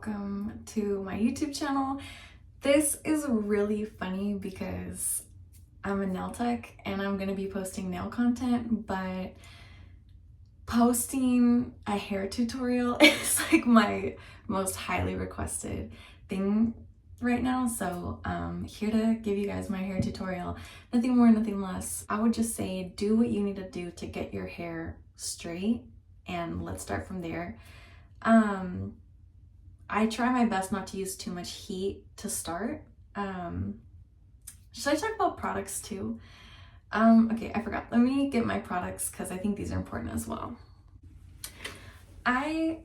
welcome to my YouTube channel. This is really funny because I'm a nail tech and I'm gonna be posting nail content, but posting a hair tutorial is like my most highly requested thing right now. So here to give you guys my hair tutorial. Nothing more, nothing less. I would just say do what you need to do to get your hair straight, and let's start from there. I try my best not to use too much heat to start. Should I talk about products too? Okay, I forgot. Let me get my products because I think these are important as well. I'm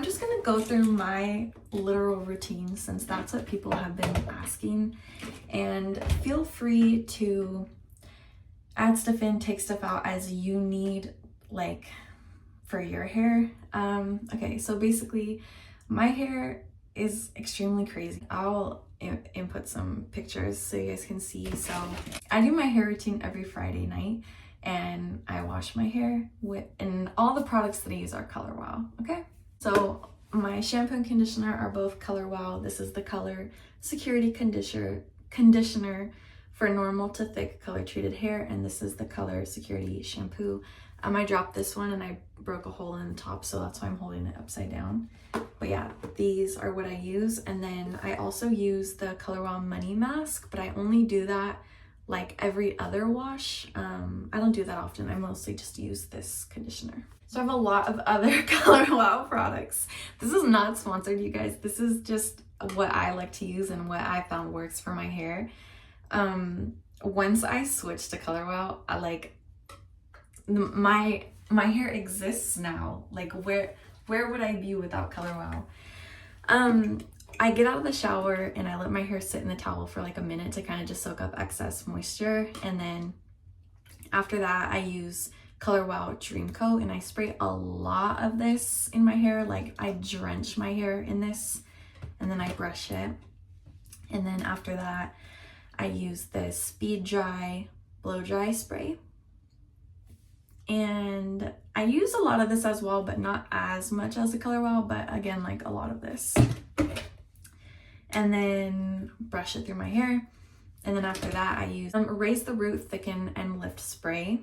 just gonna go through my literal routine since that's what people have been asking, and feel free to add stuff in, take stuff out as you need, like for your hair. Okay, so basically my hair is extremely crazy. I'll input some pictures so you guys can see. So I do my hair routine every Friday night, and I wash my hair with, and all the products that I use are Color Wow, okay? So my shampoo and conditioner are both Color Wow. This is the Color Security Conditioner for normal to thick color treated hair, and this is the Color Security Shampoo. I dropped this one and I broke a hole in the top, so that's why I'm holding it upside down. But yeah, these are what I use. And then I also use the Color Wow Money Mask, but I only do that like every other wash. I don't do that often. I mostly just use this conditioner. So I have a lot of other Color Wow products. This is not sponsored, you guys. This is just what I like to use and what I found works for my hair. Once I switched to Color Wow, I like my hair exists now. Like where would I be without Color Wow? I get out of the shower and I let my hair sit in the towel for like a minute to kind of just soak up excess moisture, and then after that I use Color Wow Dream Coat, and I spray a lot of this in my hair. Like I drench my hair in this and then I brush it, and then after that I use this Speed Dry Blow Dry spray. And I use a lot of this as well, but not as much as the Color Wow, but again, like a lot of this. And then brush it through my hair. And then after that, I use Erase the Root Thicken and Lift Spray.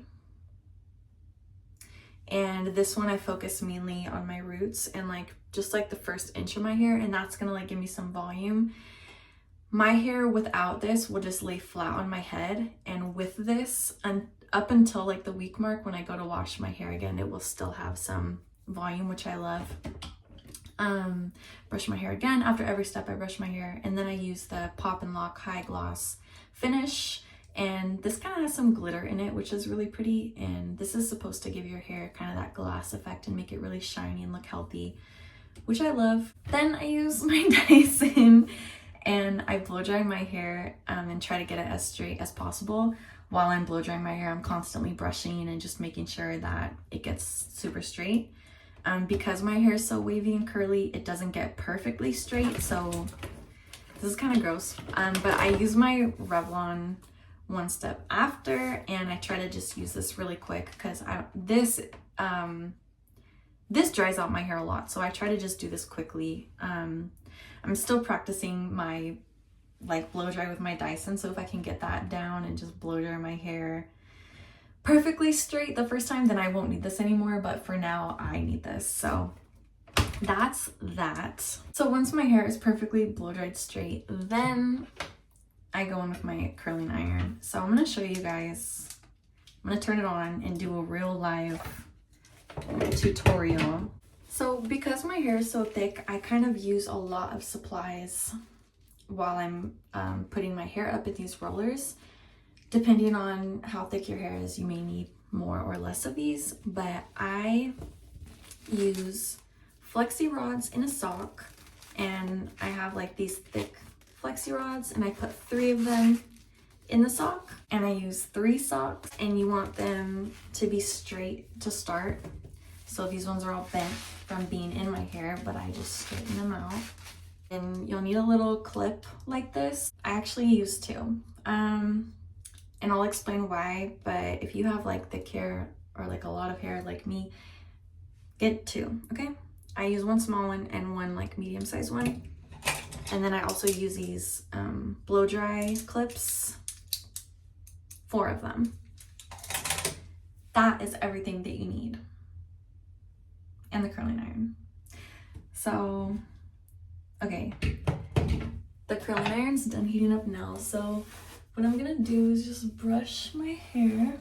And this one I focus mainly on my roots and like just like the first inch of my hair, and that's gonna like give me some volume. My hair without this will just lay flat on my head, and with this, up until like the week mark when I go to wash my hair again, it will still have some volume, which I love. Brush my hair again. After every step I brush my hair, and then I use the Pop and Lock High Gloss Finish, and this kind of has some glitter in it, which is really pretty, and this is supposed to give your hair kind of that glass effect and make it really shiny and look healthy, which I love. Then I use my Dyson and I blow dry my hair and try to get it as straight as possible. While I'm blow drying my hair, I'm constantly brushing and just making sure that it gets super straight. Because my hair is so wavy and curly, it doesn't get perfectly straight, so this is kind of gross. But I use my Revlon one step after, and I try to just use this really quick because this dries out my hair a lot, so I try to just do this quickly. I'm still practicing my like blow dry with my Dyson, so if I can get that down and just blow dry my hair perfectly straight the first time, then I won't need this anymore, but for now I need this. So that's that. So once my hair is perfectly blow dried straight, then I go in with my curling iron. So I'm gonna show you guys. I'm gonna turn it on and do a real live tutorial. So because my hair is so thick, I kind of use a lot of supplies while I'm putting my hair up in these rollers. Depending on how thick your hair is, you may need more or less of these, but I use flexirods in a sock, and I have like these thick flexirods, and I put 3 of them in the sock, and I use 3 socks, and you want them to be straight to start. So these ones are all bent from being in my hair, but I just straighten them out. And you'll need a little clip like this. I actually use 2. And I'll explain why, but if you have like thick hair or like a lot of hair like me, get 2, okay? I use one small one and one like medium-sized one. And then I also use these blow dry clips, 4 of them. That is everything that you need. And the curling iron. So, okay, the curling iron's done heating up now. So what I'm gonna do is just brush my hair.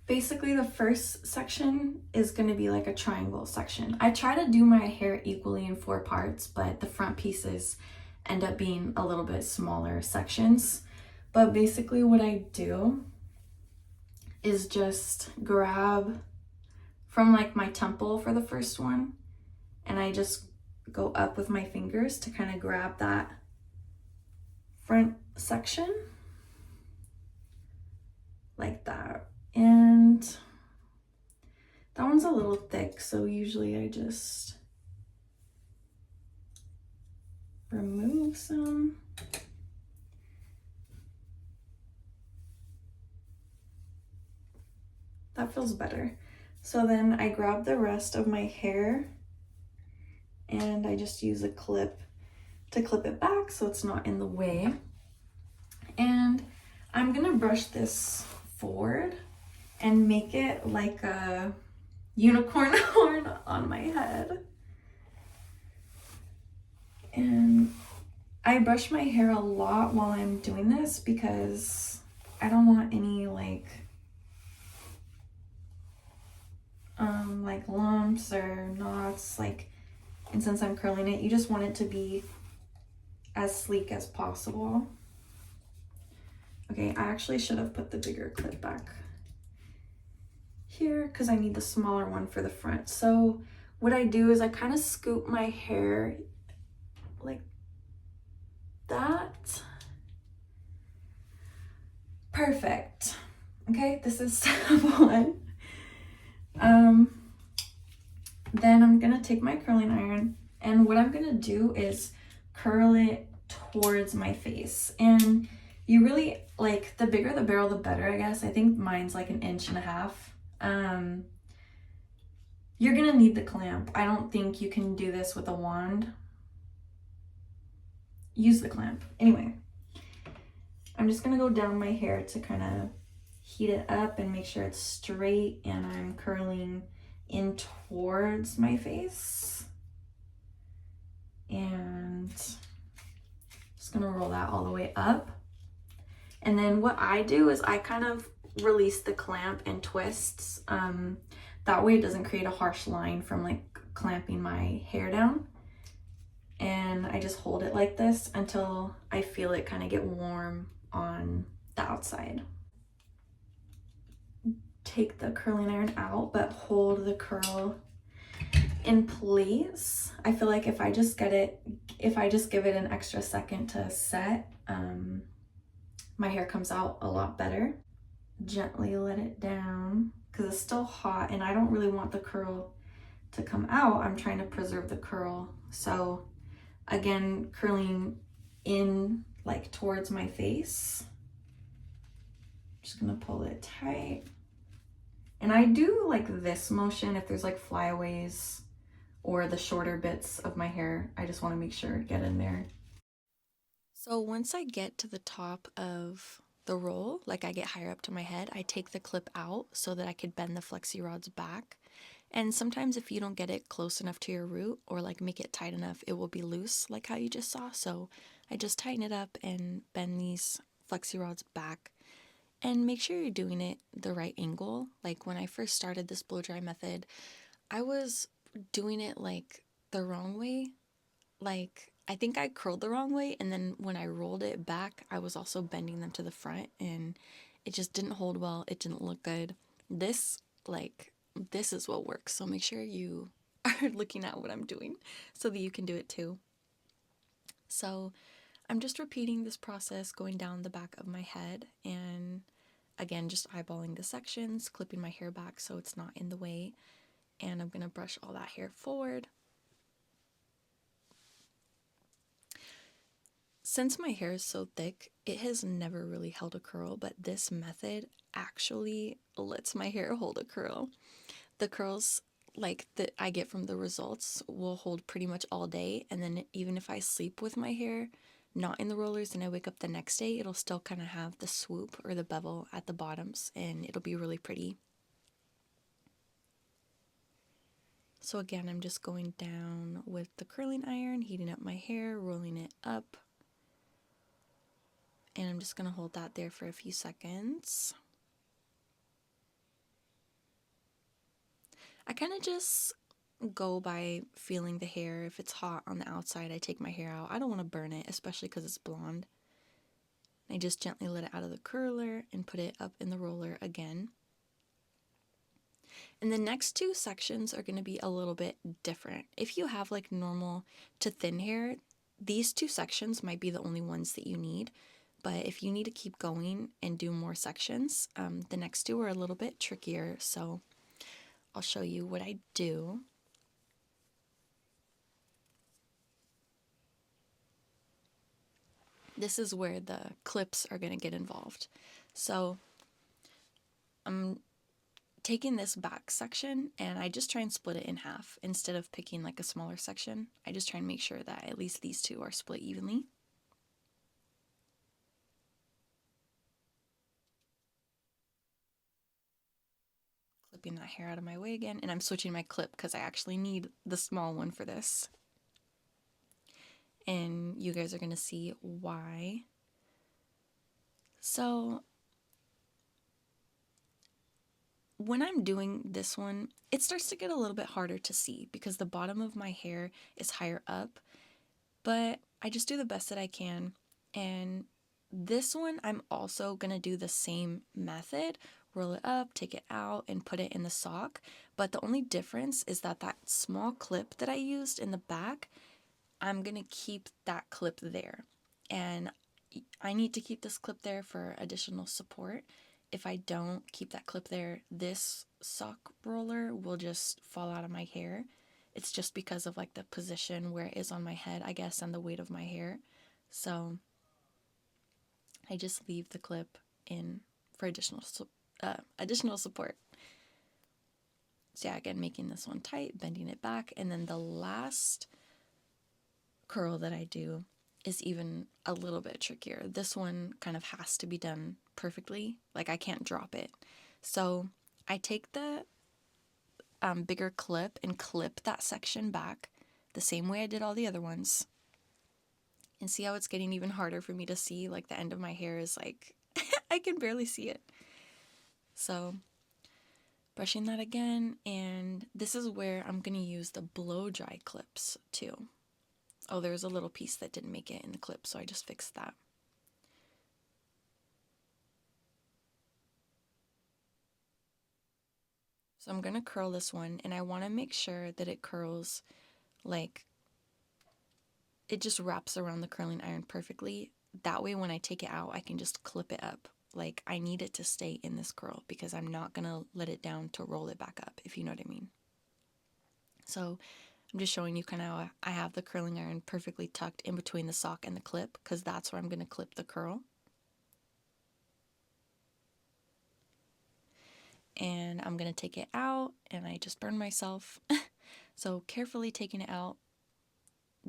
Basically, the first section is going to be like a triangle section. I try to do my hair equally in 4 parts, but the front pieces end up being a little bit smaller sections. But basically what I do is just grab from like my temple for the first one, and I just go up with my fingers to kind of grab that front section like that. And that one's a little thick, so usually I just remove some. That feels better. So then I grab the rest of my hair and I just use a clip to clip it back so it's not in the way. And I'm gonna brush this forward and make it like a unicorn horn on my head. And I brush my hair a lot while I'm doing this because I don't want any like lumps or knots, like, and since I'm curling it, you just want it to be as sleek as possible. Okay, I actually should have put the bigger clip back here because I need the smaller one for the front. So what I do is I kind of scoop my hair like that. Perfect. Okay, this is step 1. Then I'm gonna take my curling iron, and what I'm gonna do is curl it towards my face. And you really, like, the bigger the barrel the better, I guess. I think mine's like 1.5 inches. You're gonna need the clamp. I don't think you can do this with a wand. Use the clamp. Anyway, I'm just gonna go down my hair to kind of heat it up and make sure it's straight, and I'm curling in towards my face. And just gonna roll that all the way up. And then what I do is I kind of release the clamp and twists. That way it doesn't create a harsh line from like clamping my hair down. And I just hold it like this until I feel it kind of get warm on the outside. Take the curling iron out, but hold the curl in place. I feel like if I just give it an extra second to set, my hair comes out a lot better. Gently let it down because it's still hot and I don't really want the curl to come out. I'm trying to preserve the curl. So again, curling in like towards my face. Just gonna pull it tight. And I do like this motion if there's like flyaways or the shorter bits of my hair. I just want to make sure get in there. So once I get to the top of the roll, like I get higher up to my head, I take the clip out so that I could bend the flexi rods back. And sometimes if you don't get it close enough to your root or like make it tight enough, it will be loose like how you just saw. So I just tighten it up and bend these flexi rods back. And make sure you're doing it the right angle. Like when I first started this blow dry method, I was doing it like the wrong way. Like I think I curled the wrong way, and then when I rolled it back, I was also bending them to the front, and it just didn't hold well. It didn't look good. This is what works. So make sure you are looking at what I'm doing so that you can do it too. So I'm just repeating this process going down the back of my head, and again, just eyeballing the sections, clipping my hair back so it's not in the way, and I'm going to brush all that hair forward. Since my hair is so thick, it has never really held a curl, but this method actually lets my hair hold a curl. The curls like that I get from the results will hold pretty much all day, and then even if I sleep with my hair not in the rollers and I wake up the next day, it'll still kind of have the swoop or the bevel at the bottoms, and it'll be really pretty. So again, I'm just going down with the curling iron, heating up my hair, rolling it up, and I'm just going to hold that there for a few seconds. I kind of just go by feeling the hair. If it's hot on the outside, I take my hair out. I don't want to burn it, especially because it's blonde. I just gently let it out of the curler and put it up in the roller again. And the next two sections are going to be a little bit different. If you have like normal to thin hair, these two sections might be the only ones that you need. But if you need to keep going and do more sections, the next two are a little bit trickier. So I'll show you what I do. This is where the clips are going to get involved. So I'm taking this back section and I just try and split it in half instead of picking like a smaller section. I just try and make sure that at least these two are split evenly. Clipping that hair out of my way again, and I'm switching my clip because I actually need the small one for this. And you guys are going to see why. So when I'm doing this one, it starts to get a little bit harder to see because the bottom of my hair is higher up, but I just do the best that I can. And this one, I'm also going to do the same method, roll it up, take it out, and put it in the sock. But the only difference is that that small clip that I used in the back, I'm going to keep that clip there. And I need to keep this clip there for additional support. If I don't keep that clip there, this sock roller will just fall out of my hair. It's just because of like the position where it is on my head, I guess, and the weight of my hair. So I just leave the clip in for additional support. So yeah, again, making this one tight, bending it back, and then the last curl that I do is even a little bit trickier. This one kind of has to be done perfectly. Like I can't drop it. So I take the bigger clip and clip that section back the same way I did all the other ones. And see how it's getting even harder for me to see? Like the end of my hair is like, I can barely see it. So brushing that again, and this is where I'm going to use the blow dry clips too. Oh, there's a little piece that didn't make it in the clip, so I just fixed that. So I'm going to curl this one, and I want to make sure that it curls like it just wraps around the curling iron perfectly. That way when I take it out, I can just clip it up. Like I need it to stay in this curl because I'm not going to let it down to roll it back up, if you know what I mean. So I'm just showing you kind of how I have the curling iron perfectly tucked in between the sock and the clip because that's where I'm going to clip the curl. And I'm going to take it out, and I just burned myself. So carefully taking it out.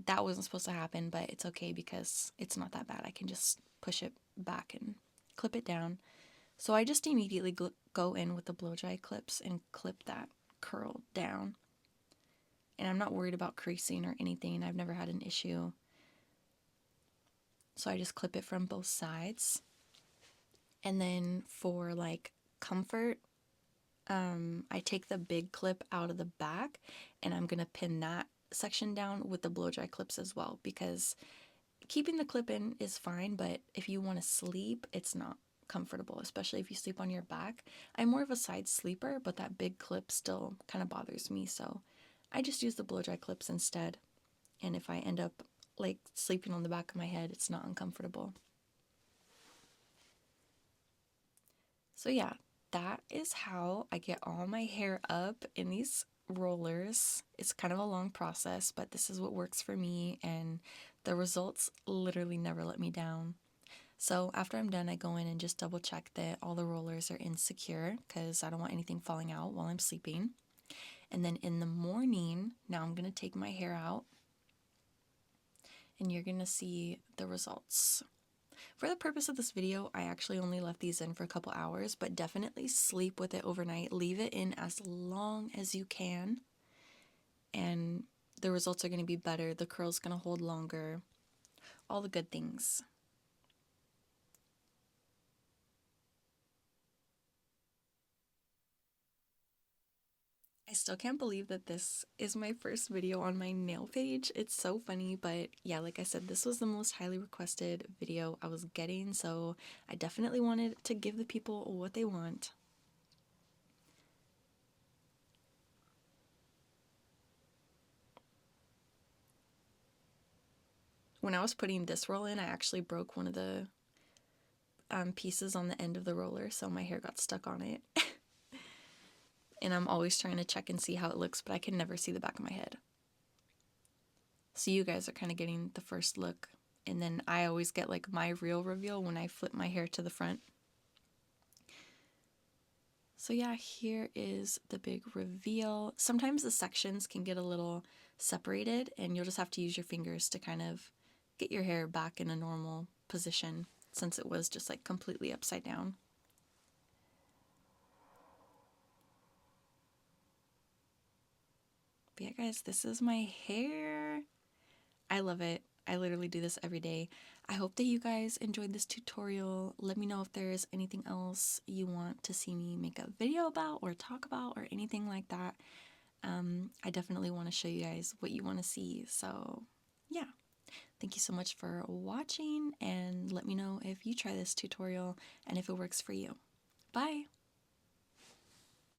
That wasn't supposed to happen, but it's okay because it's not that bad. I can just push it back and clip it down. So I just immediately go in with the blow dry clips and clip that curl down. And I'm not worried about creasing or anything. I've never had an issue. So I just clip it from both sides. And then for like comfort, I take the big clip out of the back and I'm going to pin that section down with the blow dry clips as well, because keeping the clip in is fine, but if you want to sleep, it's not comfortable, especially if you sleep on your back. I'm more of a side sleeper, but that big clip still kind of bothers me, so I just use the blow dry clips instead. And if I end up like sleeping on the back of my head, it's not uncomfortable. So yeah, that is how I get all my hair up in these rollers. It's kind of a long process, but this is what works for me, and the results literally never let me down. So after I'm done, I go in and just double check that all the rollers are insecure because I don't want anything falling out while I'm sleeping. And then in the morning, now I'm going to take my hair out and you're going to see the results. For the purpose of this video, I actually only left these in for a couple hours, but definitely sleep with it overnight. Leave it in as long as you can, and the results are going to be better. The curl's going to hold longer. All the good things. I still can't believe that this is my first video on my nail page. It's so funny, but yeah, like I said, this was the most highly requested video I was getting, so I definitely wanted to give the people what they want. When I was putting this roll in, I actually broke one of the pieces on the end of the roller, so my hair got stuck on it. And I'm always trying to check and see how it looks, but I can never see the back of my head. So you guys are kind of getting the first look, and then I always get like my real reveal when I flip my hair to the front. So yeah, here is the big reveal. Sometimes the sections can get a little separated, and you'll just have to use your fingers to kind of get your hair back in a normal position since it was just like completely upside down. But yeah, guys, this is my hair. I love it. I literally do this every day. I hope that you guys enjoyed this tutorial. Let me know if there's anything else you want to see me make a video about or talk about or anything like that. I definitely want to show you guys what you want to see. So yeah, thank you so much for watching, and let me know if you try this tutorial and if it works for you. Bye!